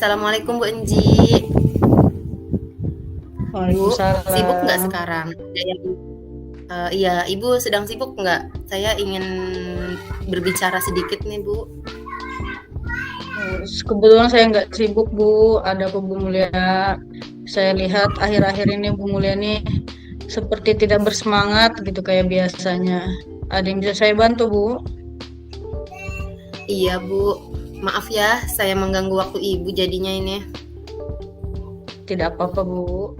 Assalamualaikum Bu Enji. Bu, sibuk nggak Waalaikumsalam. sekarang? Iya, Ibu sedang sibuk nggak? Saya ingin berbicara sedikit nih Bu. Kebetulan saya nggak sibuk, Bu. Ada apa, Bu Mulia? Saya lihat akhir-akhir ini Bu Mulia nih seperti tidak bersemangat gitu kayak biasanya. Ada yang bisa saya bantu, Bu? Iya Bu, maaf ya saya mengganggu waktu Ibu jadinya ini. Tidak apa-apa, Bu.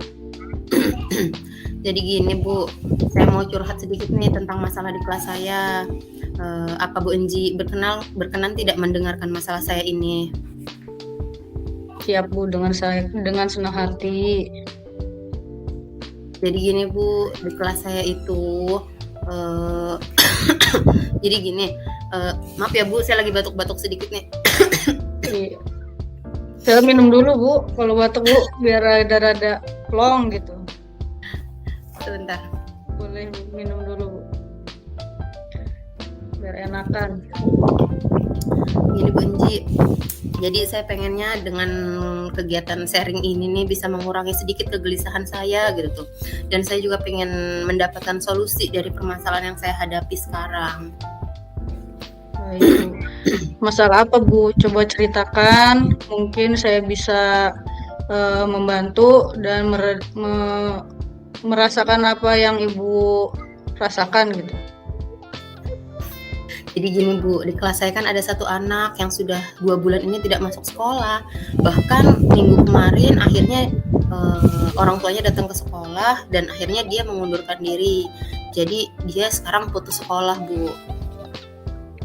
Jadi gini Bu, saya mau curhat sedikit nih tentang masalah di kelas saya. Apa Bu Enji berkenan tidak mendengarkan masalah saya ini? Siap, Bu, dengan senang hati. Jadi gini Bu, di kelas saya itu eh, jadi gini, maaf ya Bu, saya lagi batuk-batuk sedikit nih. Iya. Saya minum dulu, Bu. Kalau batuk, Bu, biar rada-rada plong gitu. Sebentar. Boleh minum dulu, Bu. Biar enakan. Gini Bu Enji, jadi saya pengennya dengan kegiatan sharing ini nih bisa mengurangi sedikit kegelisahan saya gitu tuh. Dan saya juga pengen mendapatkan solusi dari permasalahan yang saya hadapi sekarang. Baik, Bu. Masalah apa, Bu? Coba ceritakan. Mungkin saya bisa membantu dan merasakan apa yang Ibu rasakan gitu. Jadi gini Bu, di kelas saya kan ada satu anak yang sudah 2 bulan ini tidak masuk sekolah. Bahkan minggu kemarin akhirnya orang tuanya datang ke sekolah dan akhirnya dia mengundurkan diri. Jadi dia sekarang putus sekolah Bu.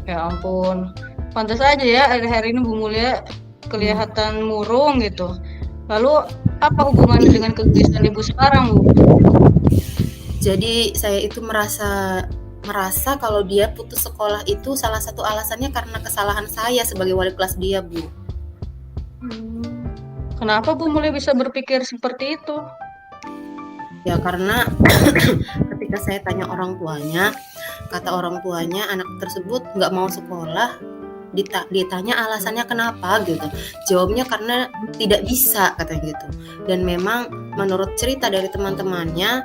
Ya ampun. Pantas aja ya hari-hari ini Bu Mulia kelihatan murung gitu. Lalu apa hubungannya dengan kegelisahan Ibu sekarang, Bu? Jadi saya itu merasa kalau dia putus sekolah itu salah satu alasannya karena kesalahan saya sebagai wali kelas dia, Bu. Kenapa Bu Mulia bisa berpikir seperti itu? Ya karena ketika saya tanya orang tuanya, kata orang tuanya anak tersebut nggak mau sekolah, ditanya alasannya kenapa gitu. Jawabnya karena tidak bisa katanya gitu. Dan memang menurut cerita dari teman-temannya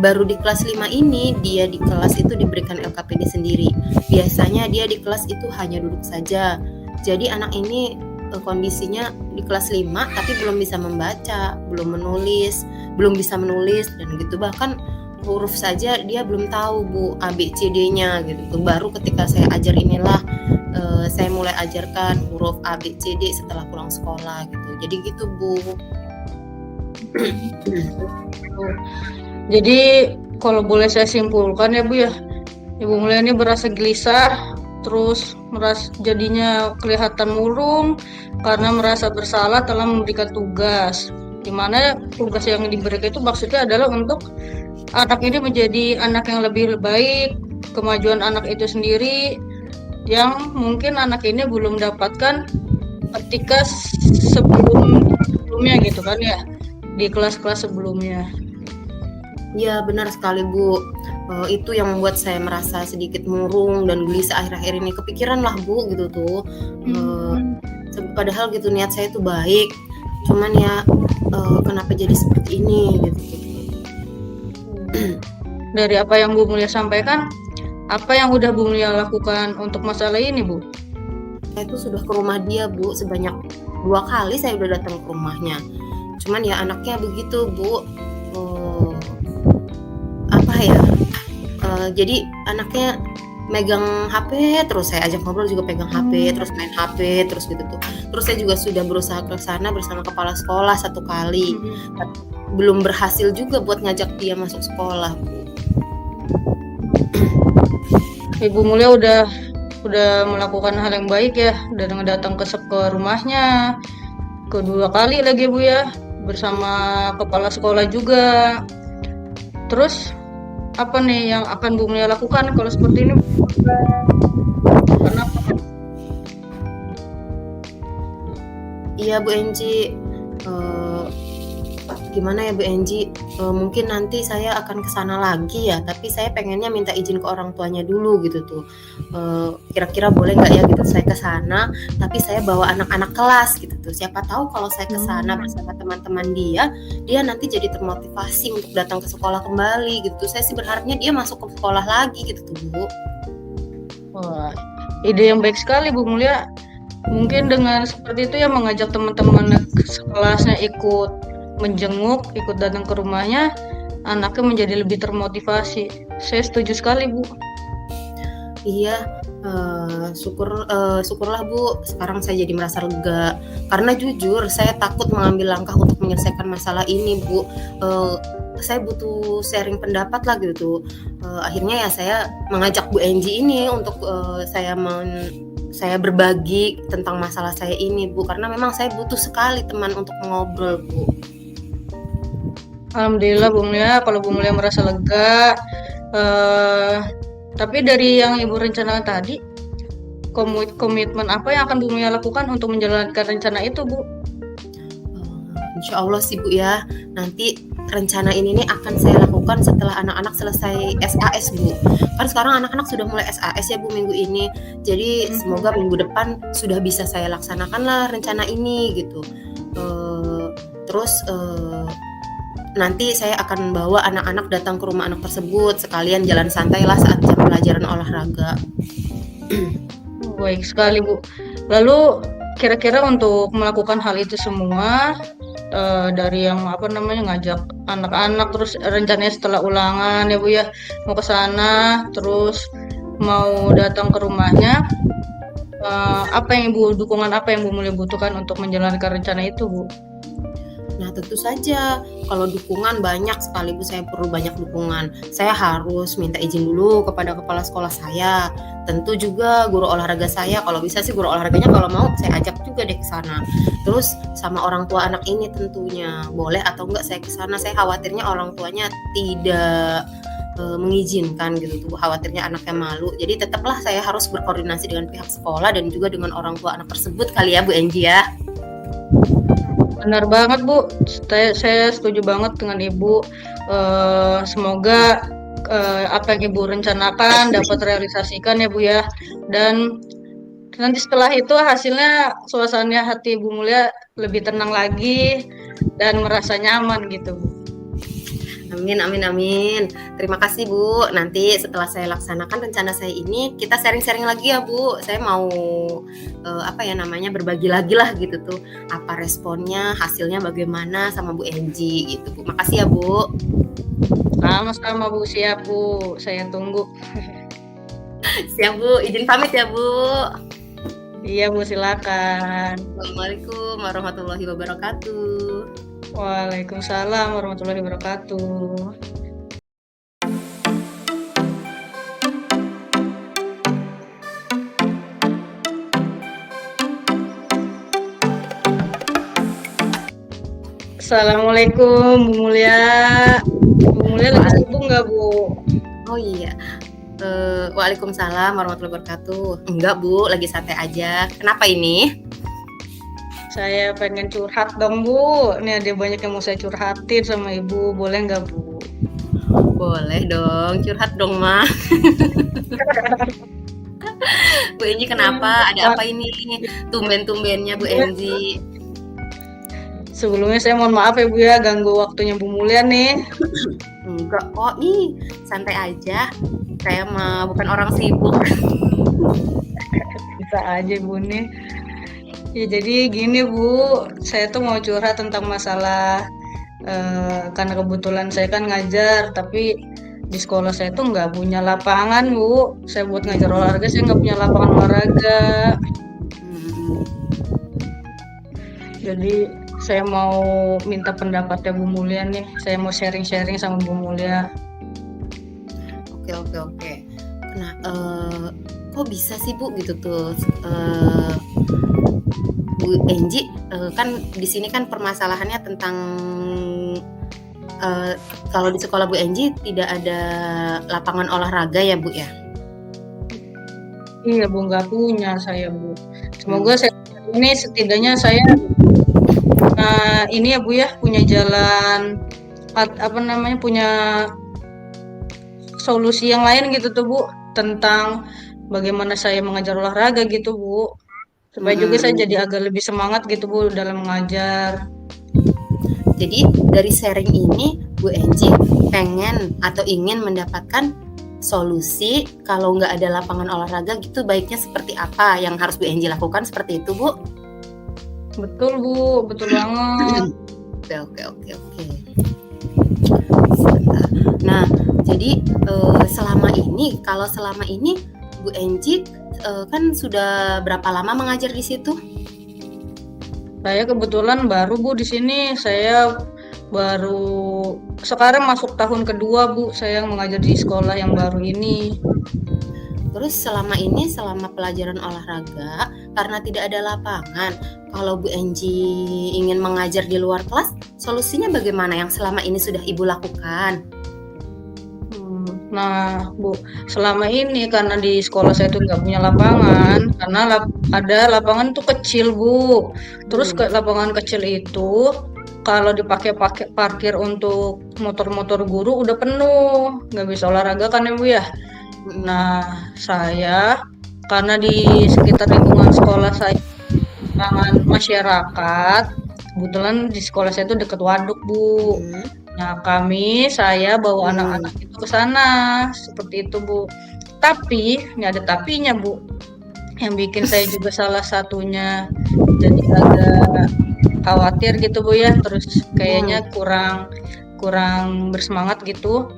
baru di kelas 5 ini dia di kelas itu diberikan LKPD sendiri. Biasanya dia di kelas itu hanya duduk saja. Jadi anak ini kondisinya di kelas 5 tapi belum bisa membaca, belum bisa menulis dan gitu. Bahkan huruf saja dia belum tahu Bu, ABCD-nya gitu. Baru ketika saya ajar inilah saya mulai ajarkan huruf ABCD setelah pulang sekolah gitu. Jadi gitu Bu. Jadi kalau boleh saya simpulkan ya Bu ya, Ibu Mulia ini berasa gelisah, terus jadinya kelihatan murung karena merasa bersalah telah memberikan tugas. Di mana tugas yang diberikan itu maksudnya adalah untuk anak ini menjadi anak yang lebih baik, kemajuan anak itu sendiri yang mungkin anak ini belum dapatkan ketika sebelumnya gitu kan ya, di kelas-kelas sebelumnya. Ya benar sekali Bu. Itu yang membuat saya merasa sedikit murung dan gelisah akhir-akhir ini. Kepikiran lah Bu gitu tuh. Padahal gitu niat saya tuh baik. Cuman ya kenapa jadi seperti ini gitu. Dari apa yang Bu Mulia sampaikan, apa yang udah Bu Mulia lakukan untuk masalah ini, Bu? Saya tuh sudah ke rumah dia Bu, sebanyak 2 kali saya udah datang ke rumahnya. Cuman ya anaknya begitu Bu, jadi anaknya megang HP terus, saya ajak ngobrol juga pegang HP, terus main HP terus gitu tuh. Terus saya juga sudah berusaha ke sana bersama kepala sekolah 1 kali, tapi belum berhasil juga buat ngajak dia masuk sekolah Bu. Ibu Mulia udah melakukan hal yang baik ya, udah datang ke rumahnya, kedua kali lagi Bu ya, bersama kepala sekolah juga. Terus apa nih yang akan Bu Mulia lakukan kalau seperti ini? Kenapa? Iya Bu Enci, Gimana ya Bu Enji, mungkin nanti saya akan ke sana lagi ya, tapi saya pengennya minta izin ke orang tuanya dulu gitu tuh. Kira-kira boleh nggak ya gitu saya ke sana, tapi saya bawa anak-anak kelas gitu tuh. Siapa tahu kalau saya ke sana bersama teman-teman dia nanti jadi termotivasi untuk datang ke sekolah kembali gitu. Saya sih berharapnya dia masuk ke sekolah lagi gitu tuh Bu. Wah, ide yang baik sekali Bu Mulia. Mungkin dengan seperti itu ya mengajak teman-teman sekelasnya ikut menjenguk, ikut datang ke rumahnya, anaknya menjadi lebih termotivasi. Saya setuju sekali Bu. Iya, syukurlah Bu, sekarang saya jadi merasa lega. Karena jujur saya takut mengambil langkah untuk menyelesaikan masalah ini Bu. Saya butuh sharing pendapat lah gitu. Akhirnya ya saya mengajak Bu Enji ini untuk saya berbagi tentang masalah saya ini Bu, karena memang saya butuh sekali teman untuk ngobrol Bu. Alhamdulillah Bu Mulia, kalau Bu Mulia merasa lega. Tapi dari yang Ibu rencanakan tadi, komitmen apa yang akan Bu Mulia lakukan untuk menjalankan rencana itu Bu? Insya Allah sih Bu ya, nanti rencana ini nih akan saya lakukan setelah anak-anak selesai SAS Bu. Kan sekarang anak-anak sudah mulai SAS ya Bu minggu ini, jadi semoga minggu depan sudah bisa saya laksanakan lah rencana ini gitu. Terus nanti saya akan bawa anak-anak datang ke rumah anak tersebut, sekalian jalan santai lah saat jam pelajaran olahraga. Baik sekali Bu. Lalu kira-kira untuk melakukan hal itu semua, dari yang ngajak anak-anak, terus rencananya setelah ulangan ya Bu ya, mau ke sana, terus mau datang ke rumahnya, dukungan apa yang Bu Mulia butuhkan untuk menjalankan rencana itu Bu? Nah tentu saja kalau dukungan banyak sekali Bu, saya perlu banyak dukungan. Saya harus minta izin dulu kepada kepala sekolah saya. Tentu juga guru olahraga saya, kalau bisa sih guru olahraganya kalau mau saya ajak juga deh ke sana. Terus sama orang tua anak ini tentunya, boleh atau enggak saya ke sana. Saya khawatirnya orang tuanya tidak mengizinkan gitu tuh, khawatirnya anaknya malu. Jadi tetaplah saya harus berkoordinasi dengan pihak sekolah dan juga dengan orang tua anak tersebut kali ya Bu Enji ya. Benar banget Bu, saya setuju banget dengan Ibu. Semoga apa yang Ibu rencanakan dapat realisasikan ya Bu ya. Dan nanti setelah itu hasilnya suasana hati Ibu Mulia lebih tenang lagi dan merasa nyaman gitu Bu. Amin, amin, amin. Terima kasih Bu. Nanti setelah saya laksanakan rencana saya ini, kita sharing-sharing lagi ya Bu. Saya mau berbagi lagi lah gitu tuh. Apa responnya, hasilnya bagaimana sama Bu Enji gitu Bu. Makasih ya Bu. Sama-sama Bu, siap Bu. Saya tunggu. Siap Bu, izin pamit ya Bu. Iya Bu, silakan. Assalamualaikum warahmatullahi wabarakatuh. Waalaikumsalam warahmatullahi wabarakatuh. Assalamualaikum Bu Mulia. Bu Mulia lagi sibuk nggak Bu? Oh iya. Waalaikumsalam warahmatullahi wabarakatuh. Enggak Bu, lagi santai aja. Kenapa ini? Saya pengen curhat dong Bu. Ini ada banyak yang mau saya curhatin sama Ibu. Boleh nggak Bu? Boleh dong, curhat dong Ma. Bu Enji kenapa? Ada apa ini? Tumben-tumbennya Bu Enji. Sebelumnya saya mohon maaf ya Bu ya, ganggu waktunya Bu Mulia nih. Enggak kok, santai aja. Saya mah bukan orang sibuk. Bisa aja Bu nih. Ya jadi gini Bu, saya tuh mau curhat tentang masalah karena kebetulan saya kan ngajar, tapi di sekolah saya tuh nggak punya lapangan Bu. Saya buat ngajar olahraga, saya nggak punya lapangan olahraga. Jadi saya mau minta pendapatnya Bu Mulia nih. Saya mau sharing-sharing sama Bu Mulia. Oke. Nah, kok bisa sih Bu gitu tuh? Bu Enji, kan di sini kan permasalahannya tentang kalau di sekolah Bu Enji tidak ada lapangan olahraga ya Bu ya? Iya Bu, nggak punya saya Bu. Semoga saya ini setidaknya saya ini ya Bu ya, punya jalan apa namanya, punya solusi yang lain gitu tuh Bu, tentang bagaimana saya mengajar olahraga gitu Bu. Supaya juga saya jadi agak lebih semangat gitu Bu dalam mengajar. Jadi dari sharing ini Bu Enji pengen atau ingin mendapatkan solusi kalau nggak ada lapangan olahraga gitu baiknya seperti apa yang harus Bu Enji lakukan, seperti itu Bu? Betul Bu, betul banget. Oke. Sebentar. Nah, jadi selama ini Bu Enji kan sudah berapa lama mengajar di situ? Saya kebetulan baru Bu di sini. Saya baru sekarang masuk tahun kedua Bu, saya mengajar di sekolah yang baru ini. Terus selama pelajaran olahraga, karena tidak ada lapangan, kalau Bu Enji ingin mengajar di luar kelas, solusinya bagaimana yang selama ini sudah Ibu lakukan? Nah, Bu, selama ini karena di sekolah saya itu nggak punya lapangan, karena ada lapangan itu kecil, Bu. Terus ke lapangan kecil itu, kalau dipakai parkir untuk motor-motor guru udah penuh, nggak bisa olahraga kan ya Bu ya. Nah, saya karena di sekitar lingkungan sekolah saya kalangan masyarakat, kebetulan di sekolah saya itu dekat waduk Bu. Nah, saya bawa anak-anak itu ke sana, seperti itu Bu. Tapi, ini ada tapinya Bu, yang bikin saya juga salah satunya jadi agak khawatir gitu Bu ya, terus kayaknya kurang bersemangat gitu.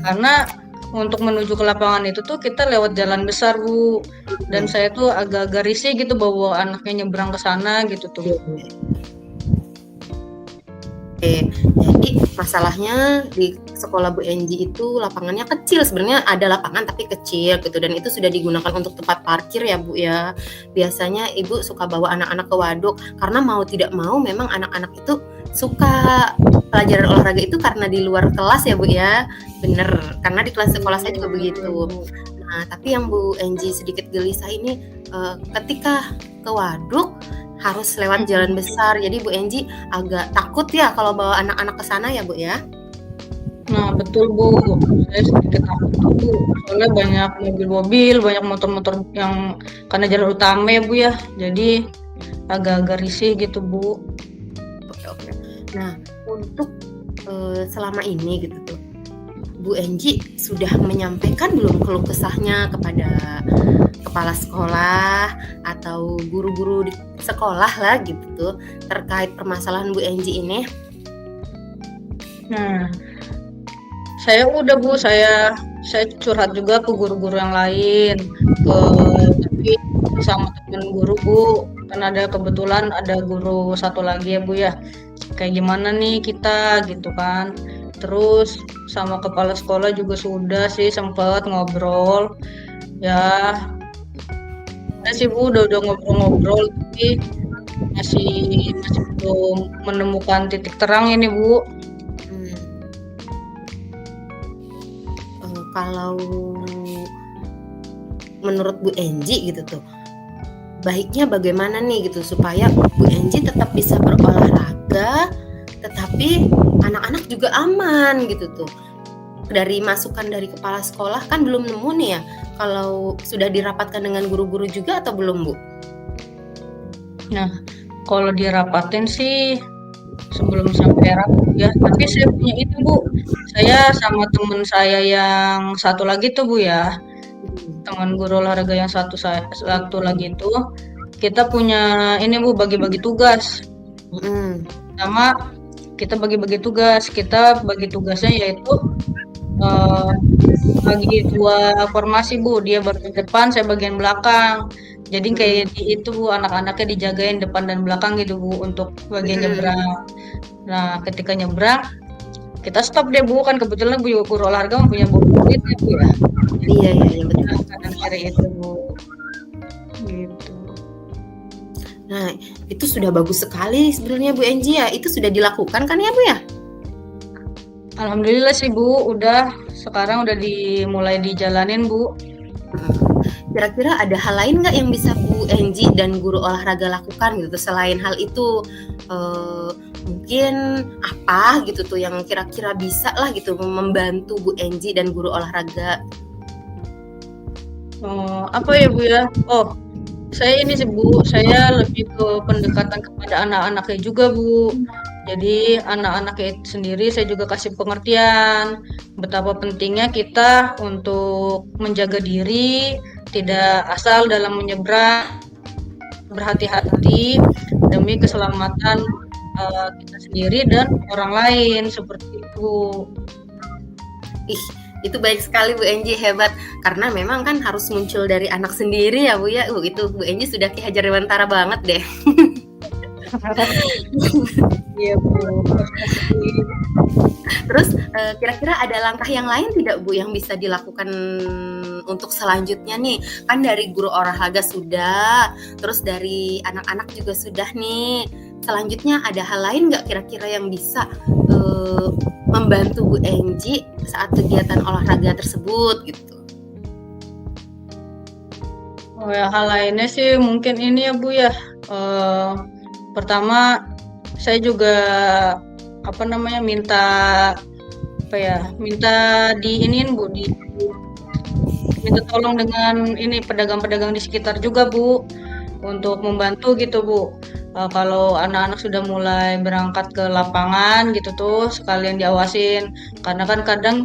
Karena untuk menuju ke lapangan itu tuh kita lewat jalan besar Bu, dan saya tuh agak-agak risih gitu bawa anaknya nyebrang ke sana gitu tuh Bu. Oke, jadi masalahnya di sekolah Bu Enji itu lapangannya kecil, sebenarnya ada lapangan tapi kecil gitu, dan itu sudah digunakan untuk tempat parkir ya Bu ya. Biasanya Ibu suka bawa anak-anak ke waduk karena mau tidak mau memang anak-anak itu suka pelajaran olahraga itu karena di luar kelas ya Bu ya. Bener, karena di kelas sekolah saya juga begitu. Nah, tapi yang Bu Enji sedikit gelisah ini ketika ke waduk harus lewat jalan besar. Jadi Bu Enji agak takut ya kalau bawa anak-anak ke sana ya Bu ya. Nah, betul Bu. Saya sedikit takut tuh Bu. Soalnya banyak mobil-mobil, banyak motor-motor yang karena jalur utama ya Bu ya. Jadi agak-agak risih gitu Bu. Oke. Nah, untuk selama ini gitu tuh, Bu Enji sudah menyampaikan belum keluh kesahnya kepada kepala sekolah atau guru-guru di sekolah lah gitu tuh terkait permasalahan Bu Enji ini? Nah, saya udah Bu, saya curhat juga ke guru-guru yang lain, tapi sama teman guru Bu, kan kebetulan ada guru satu lagi ya Bu ya, kayak gimana nih kita gitu kan. Terus sama kepala sekolah juga sudah sih sempat ngobrol ya sih Bu, udah ngobrol-ngobrol tapi masih belum menemukan titik terang ini Bu. Kalau menurut Bu Enji gitu tuh, baiknya bagaimana nih gitu supaya Bu Enji tetap bisa berolahraga tetapi anak-anak juga aman gitu tuh. Dari masukan dari kepala sekolah kan belum nemu nih ya, kalau sudah dirapatkan dengan guru-guru juga atau belum Bu? Nah, kalau dirapatin sih sebelum sampai rapat ya, tapi saya punya itu Bu, saya sama teman saya yang satu lagi tuh Bu ya, teman guru olahraga yang satu lagi itu, kita punya ini Bu, bagi-bagi tugas. Sama kita bagi-bagi tugasnya yaitu bagi 2 formasi Bu, dia bagian depan, saya bagian belakang. Jadi kayak itu Bu, anak-anaknya dijagain depan dan belakang gitu Bu untuk bagian nyebrang. Nah, ketika nyebrang kita stop deh Bu, kan kebetulan Bu guru olahraga punya buku ya Bu ya. Iya betul. Kanan kiri itu Bu. Gitu. Nah, itu sudah bagus sekali sebenarnya Bu Enji ya. Itu sudah dilakukan kan ya Bu ya? Alhamdulillah sih Bu, sekarang udah dimulai dijalanin Bu. kira-kira ada hal lain nggak yang bisa Bu Enji dan guru olahraga lakukan gitu selain hal itu? Mungkin apa gitu tuh yang kira-kira bisa lah gitu membantu Bu Enji dan guru olahraga? Apa ya Bu ya? Oh, saya ini sih Bu, saya lebih ke pendekatan kepada anak-anaknya juga Bu. Jadi anak-anaknya itu sendiri saya juga kasih pengertian betapa pentingnya kita untuk menjaga diri, tidak asal dalam menyeberang, berhati-hati demi keselamatan kita sendiri dan orang lain seperti itu. Ih, itu baik sekali Bu Enji, hebat. Karena memang kan harus muncul dari anak sendiri ya Bu ya. Itu Bu Enji sudah Ki Hajar Dewantara banget deh. Iya Bu. Terus kira-kira ada langkah yang lain tidak Bu yang bisa dilakukan untuk selanjutnya nih? Kan dari guru olahraga sudah, terus dari anak-anak juga sudah nih. Selanjutnya ada hal lain nggak kira-kira yang bisa membantu Bu Enji saat kegiatan olahraga tersebut gitu? Oh ya, hal lainnya sih mungkin ini ya Bu ya. Pertama saya juga minta diinin Bu, minta tolong dengan ini pedagang-pedagang di sekitar juga Bu untuk membantu gitu Bu. Kalau anak-anak sudah mulai berangkat ke lapangan gitu tuh sekalian diawasin karena kan kadang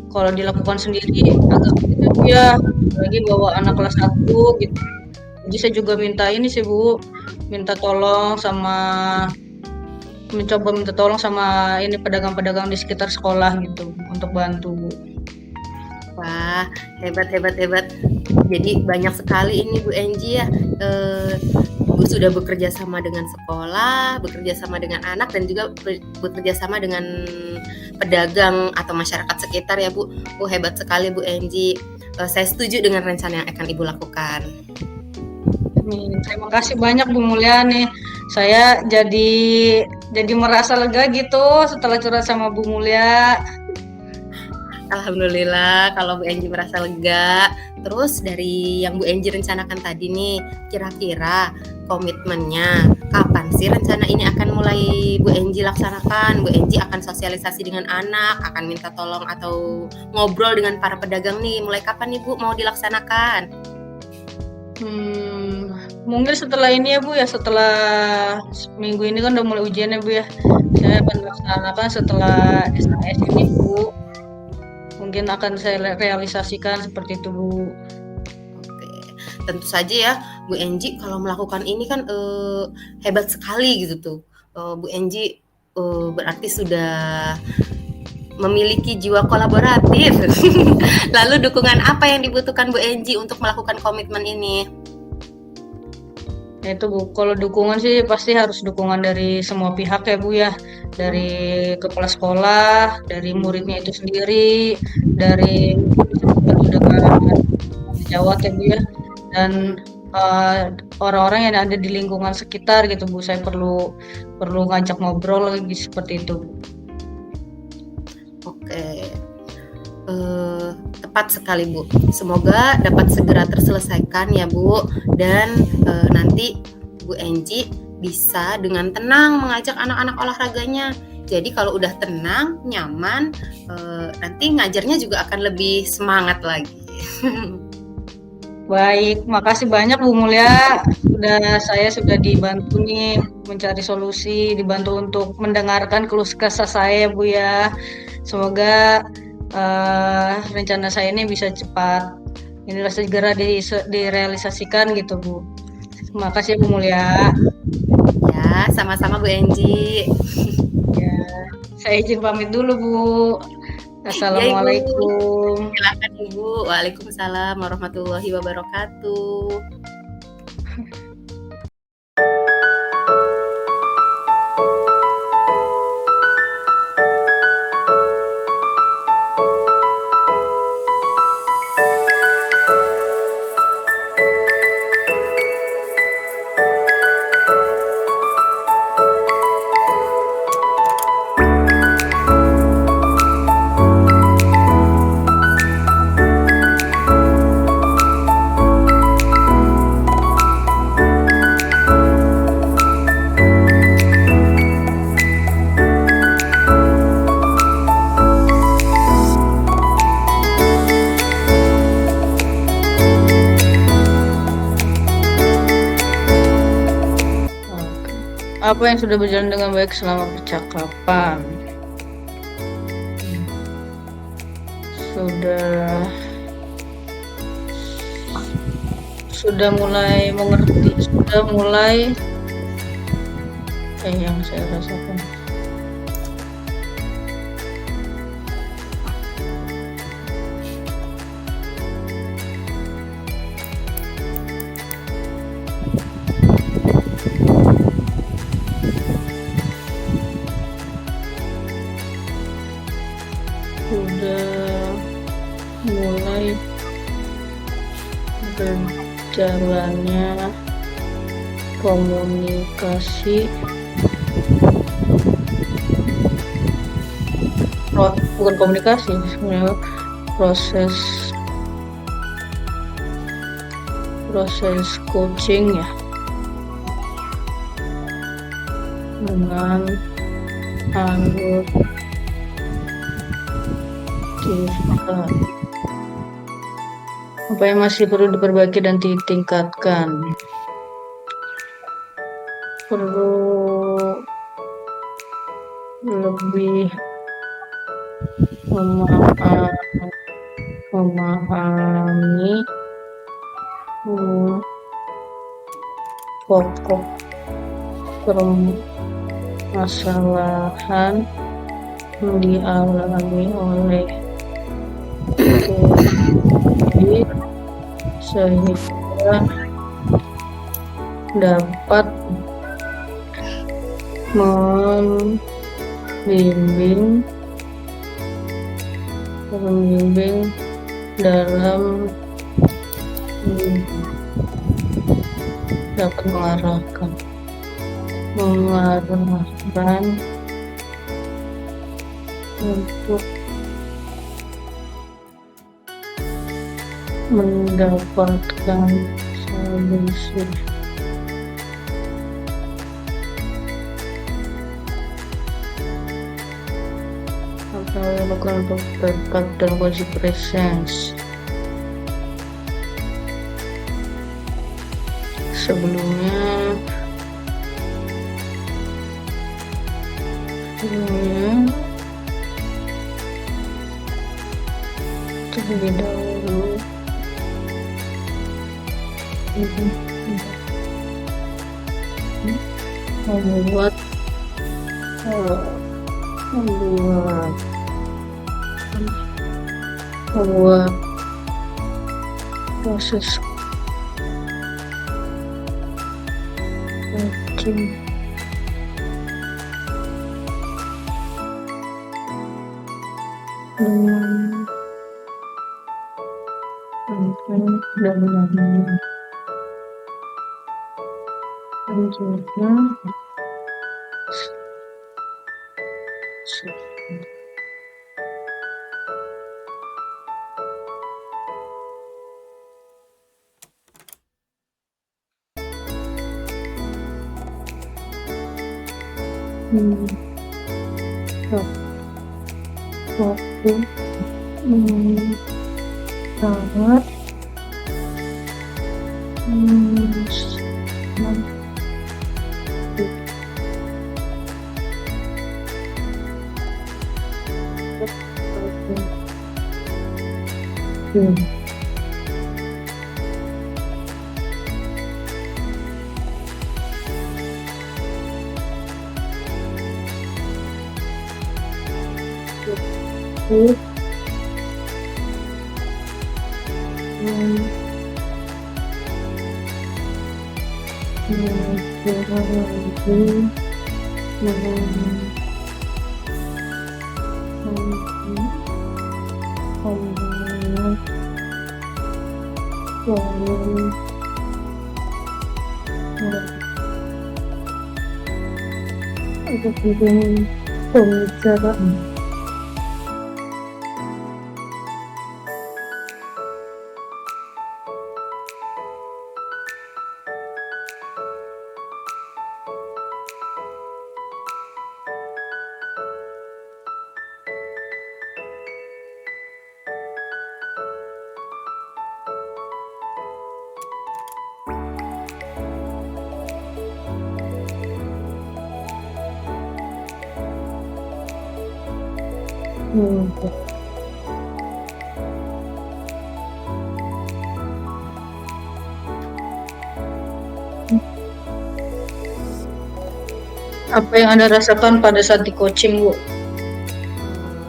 kalau dilakukan sendiri agak gitu ya, apalagi bawa anak kelas 1 gitu. Jadi saya juga minta ini sih Bu, mencoba minta tolong sama ini pedagang-pedagang di sekitar sekolah gitu untuk bantu Bu. Wah, hebat. Jadi banyak sekali ini Bu Enji ya. Ibu sudah bekerja sama dengan sekolah, bekerja sama dengan anak, dan juga bekerja sama dengan pedagang atau masyarakat sekitar ya Bu. Hebat sekali Bu Enji. Saya setuju dengan rencana yang akan Ibu lakukan. Terima kasih banyak Bu Mulia nih. Saya jadi merasa lega gitu setelah curhat sama Bu Mulia. Alhamdulillah kalau Bu Enji merasa lega. Terus dari yang Bu Enji rencanakan tadi nih, kira-kira komitmennya kapan sih rencana ini akan mulai Bu Enji laksanakan? Bu Enji akan sosialisasi dengan anak, akan minta tolong atau ngobrol dengan para pedagang nih. Mulai kapan nih Bu mau dilaksanakan? Mungkin setelah ini ya Bu ya, setelah minggu ini kan udah mulai ujian ya Bu ya. Saya akan laksanakan setelah SKS ini Bu. Mungkin akan saya realisasikan seperti itu Bu. Oke, tentu saja ya Bu Enji kalau melakukan ini kan hebat sekali gitu tuh. Bu Enji berarti sudah memiliki jiwa kolaboratif. Lalu dukungan apa yang dibutuhkan Bu Enji untuk melakukan komitmen ini? Ya itu Bu, kalau dukungan sih pasti harus dukungan dari semua pihak ya Bu ya. Dari kepala sekolah, dari muridnya itu sendiri, dari dengan sejawat ya Bu ya. Dan orang-orang yang ada di lingkungan sekitar gitu Bu. Saya perlu ngajak ngobrol lagi seperti itu Bu. Oke. Tepat sekali Bu. Semoga dapat segera terselesaikan ya Bu, dan nanti Bu Enji bisa dengan tenang mengajak anak-anak olahraganya. Jadi kalau udah tenang, nyaman, nanti ngajarnya juga akan lebih semangat lagi. Baik, makasih banyak Bu Mulia. Saya sudah dibantu nih mencari solusi, dibantu untuk mendengarkan keluh kesah saya Bu ya. Semoga rencana saya ini bisa cepat segera direalisasikan gitu Bu. Terima kasih Bu Mulia. Ya, sama-sama Bu Enji. Ya, saya izin pamit dulu Bu. Assalamualaikum. Ya, silakan Ibu. Waalaikumsalam warahmatullahi wabarakatuh. apa yang sudah berjalan dengan baik selama percakapan? Sudah mulai mengerti, sudah mulai yang saya rasakan. Sudah mulai berjalannya komunikasi, bukan komunikasi sebenarnya, proses coaching ya, dengan anggota kita. Apa yang masih perlu diperbaiki dan ditingkatkan? Perlu lebih memahami pokok permasalahan yang dialami oleh diri, sehingga dapat membimbing dalam dapat mengarahkan untuk mendapatkan solusi. Apa yang dilakukan untuk backup dan kondisi presence? Sebelumnya terlebih dahulu membuat proses coaching dengan dan juga waktu sangat pembicaraan. Hmm. Apa yang Anda rasakan pada saat di coaching, Bu?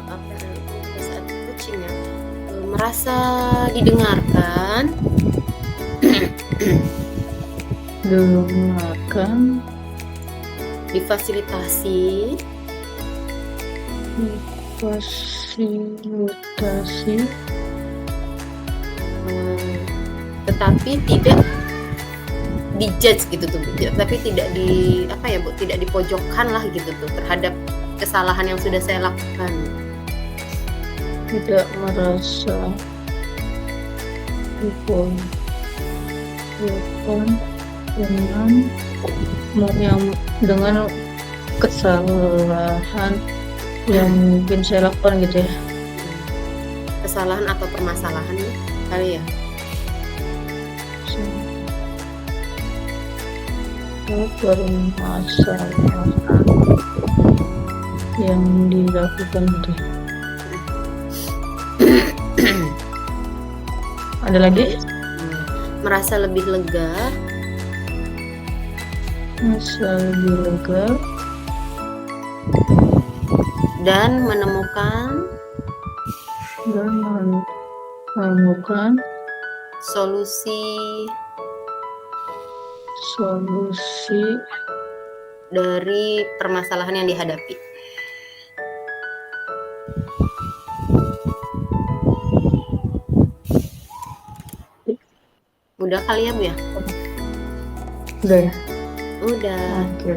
Apa yang pada saat coaching ya? Merasa didengarkan, Dengarkan, difasilitasi, fasilitasi, tetapi tidak dijudge gitu tuh, tapi tidak di apa ya Bu, tidak dipojokkan lah gitu tuh terhadap kesalahan yang sudah saya lakukan. tidak merasa dipojokkan dengan kesalahan yang mungkin saya lakukan gitu ya. Kesalahan atau permasalahan kali ya. Permasalahan yang dilakukan gitu. Ada lagi? Merasa lebih lega, dan menemukan solusi dari permasalahan yang dihadapi. Udah kali ya Bu ya? Udah ya? Udah. Oke.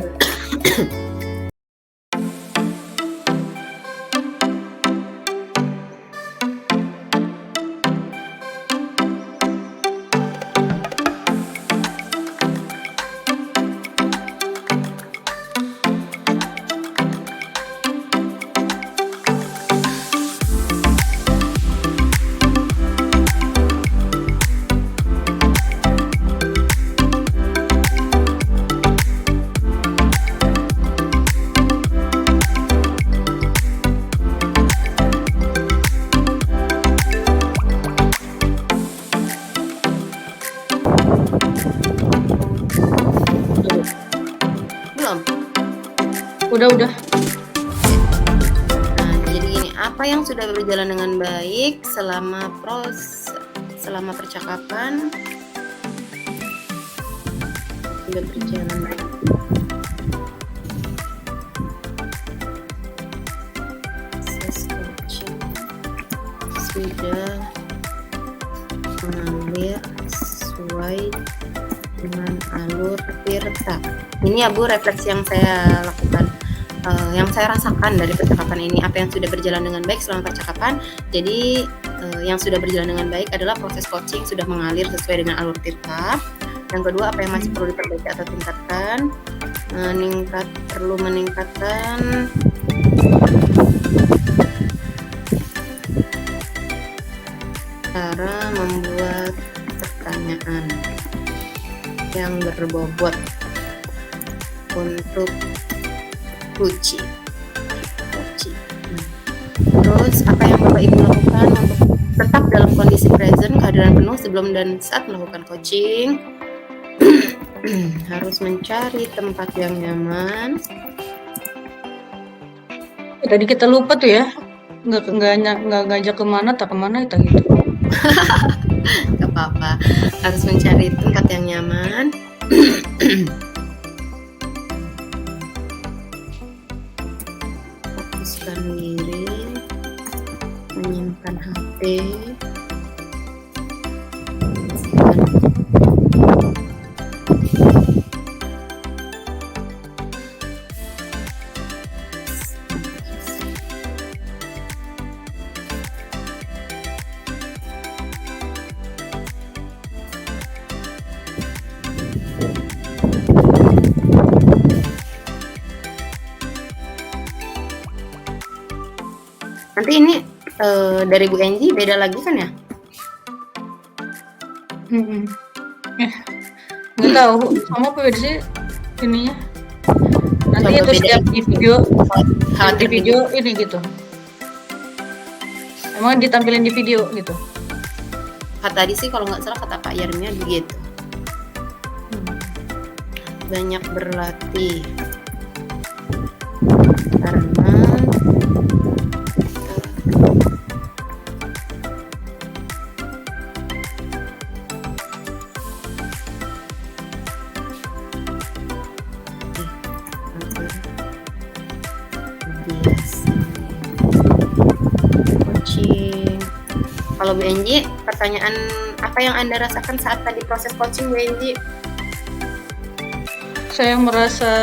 Belum? Udah. Nah, jadi gini, apa yang sudah berjalan dengan baik selama percakapan sudah berjalan baik. Sudah mengalir sesuai dengan alur tirta. Ini ya Bu, refleksi yang saya lakukan, yang saya rasakan dari percakapan ini. Apa yang sudah berjalan dengan baik selama percakapan. Jadi yang sudah berjalan dengan baik adalah proses coaching sudah mengalir sesuai dengan alur tirta. Yang kedua, apa yang masih perlu diperbaiki atau tingkatkan, perlu meningkatkan cara membuat pertanyaan yang berbobot untuk coaching. Terus apa yang Bapak Ibu lakukan untuk tetap dalam kondisi present, kehadiran penuh sebelum dan saat melakukan coaching? Harus mencari tempat yang nyaman. Tadi kita lupa tuh ya, nggak ngajak kemana gitu. Gak apa-apa, harus mencari tempat yang nyaman. Fokuskan diri, menyimpan HP, nanti ini dari Bu Enji beda lagi kan ya? Nggak tahu sama apa beda sih ininya. Nanti Coba itu bedain. setiap di video Khawatir di video ini gitu. emang ditampilin di video gitu. Tadi sih kalau nggak salah kata Pak Yarmia begitu. Banyak berlatih karena biasa coaching. Kalau Bu Enji, pertanyaan apa yang Anda rasakan saat tadi proses coaching Bu Enji? Saya merasa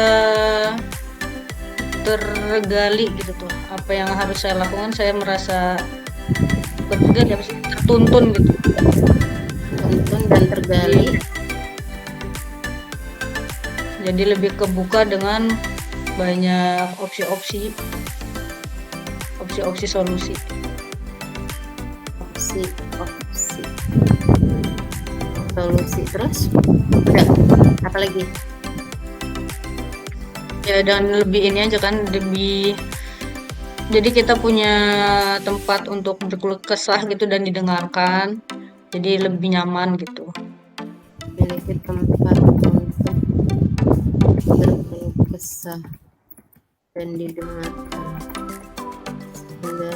tergali gitu tuh. Apa yang harus saya lakukan, saya merasa tergali, tertuntun gitu. Tertuntun dan tergali. Jadi lebih kebuka dengan banyak opsi-opsi solusi. Solusi terus udah apa lagi? Ya, dan lebih ini aja kan, lebih jadi kita punya tempat untuk berkeluh kesah gitu dan didengarkan, jadi lebih nyaman gitu. Benefit tempat untuk berkeluh kesah dan didengarkan sehingga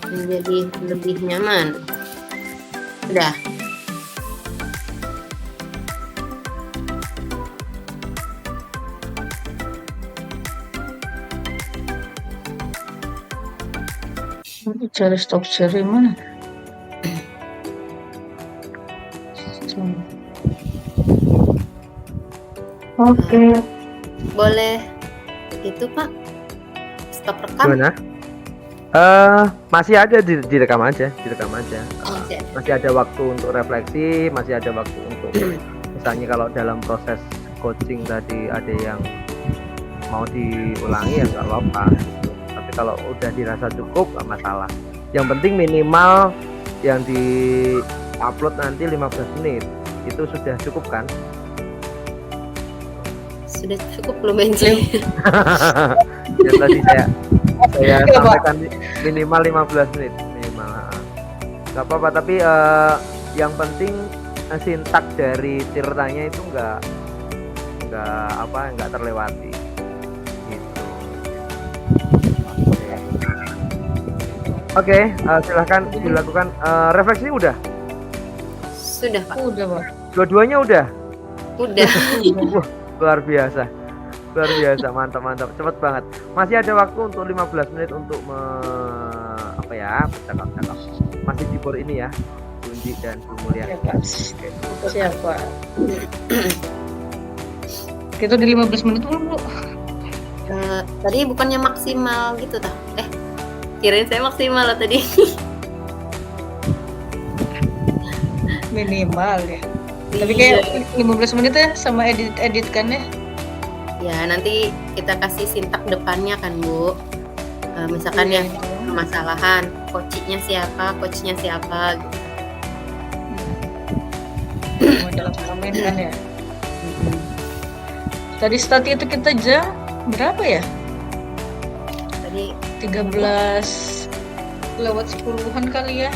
menjadi lebih nyaman. Udah. Cari stop share mana? Oke. Boleh itu Pak stop rekam. Gimana? Masih ada direkam aja. Masih ada waktu untuk refleksi, masih ada waktu untuk misalnya kalau dalam proses coaching tadi ada yang mau diulangi ya nggak apa-apa gitu. Tapi kalau udah dirasa cukup nggak masalah. Yang penting minimal yang di upload nanti 15 menit itu sudah cukup kan? Sudah cukup belum Enji? Yang tadi saya sampaikan minimal 15 menit minimal. Nggak apa-apa, tapi yang penting sintak dari ceritanya itu nggak terlewati gitu. Oke, silahkan dilakukan refleksi. Udah Pak. Pak. Dua-duanya udah. Udah. Luar biasa, mantap, cepet banget. Masih ada waktu untuk 15 menit untuk bercakap-cakap. Masih di bor ini ya, Bunji dan Bu Mulia. Siapa? Kita di 15 menit dulu, Bu. Tadi bukannya maksimal gitu tah? Kirain saya maksimal loh tadi. Minimal ya. Tapi kayak 15 menit ya sama edit kan ya. Ya nanti kita kasih sintak depannya kan Bu. Misalkan ya permasalahan coachnya siapa gitu. Dalam komen kan ya. Tadi start itu kita jam berapa ya? Tadi 13 lewat 10-an kali ya.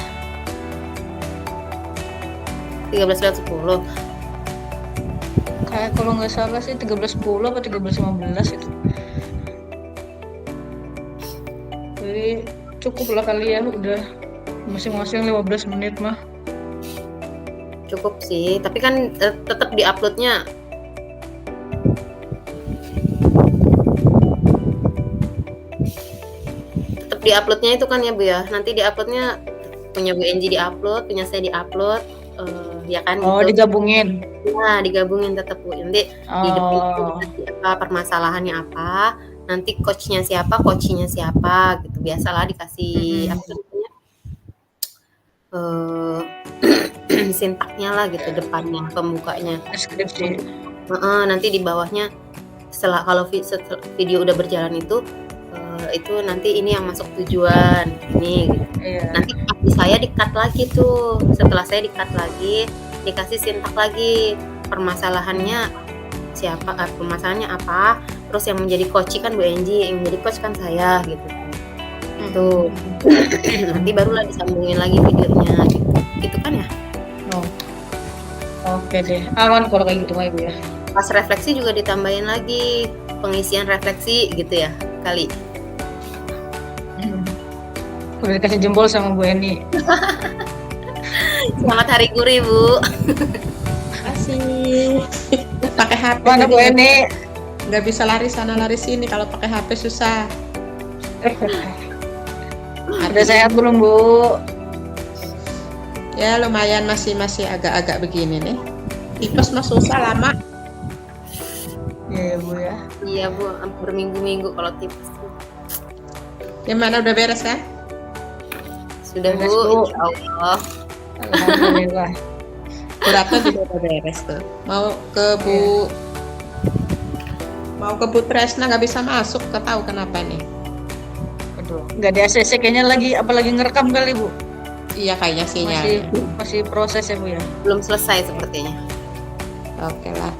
13.10. Kayak kalau nggak salah sih 13.10 atau 13.15 itu. Jadi cukup lah kali ya, udah masing-masing 15 menit mah. Cukup sih, tapi kan tetap di-uploadnya itu kan ya Bu ya. Nanti di-uploadnya punya Bu Enji di-upload, punya saya di-upload. Ya kan gitu. Digabungin. Nah, digabungin tetap Bu. Nanti di depan apa permasalahannya apa, nanti coachnya siapa gitu. Biasalah dikasih apa namanya? Sintaknya lah gitu, depannya, pembukanya. Deskripsi. Nanti di bawahnya kalau video udah berjalan itu nanti ini yang masuk tujuan ini gitu. Iya. Nanti saya di-cut lagi tuh. Setelah saya di-cut lagi, dikasih sintak lagi permasalahannya siapa, permasalahannya apa, terus yang menjadi coach kan Bu Enji, yang menjadi coach kan saya gitu. Tuh. Nanti barulah disambungin lagi videonya gitu. Gitu kan ya? Oh. Oke deh, aman kalau kayak gitu mah Ibu ya. Pas refleksi juga ditambahin lagi pengisian refleksi gitu ya kali. Udah dikasih jempol sama Bu Eni. Selamat Hari Guru Bu. Kasih. Pakai HP Mana Bu jadi Eni? nggak bisa lari sana lari sini, kalau pakai HP susah. Udah sehat belum Bu? Ya lumayan, masih agak-agak begini nih. Tipes mah susah lama. Iya Bu ya. Iya Bu, berminggu-minggu kalau tipes. Gimana, udah beres kan? Sudah Beres, Bu, Bu. insya Allah. Alhamdulillah. Beratnya juga udah beres tuh. Mau ke Bu Tresna nggak bisa masuk, nggak tahu kenapa nih. Aduh, nggak di ACC kayaknya apalagi ngerekam kali Bu. Iya kayaknya sinyal. Masih proses ya Bu ya. Belum selesai sepertinya. Oke lah.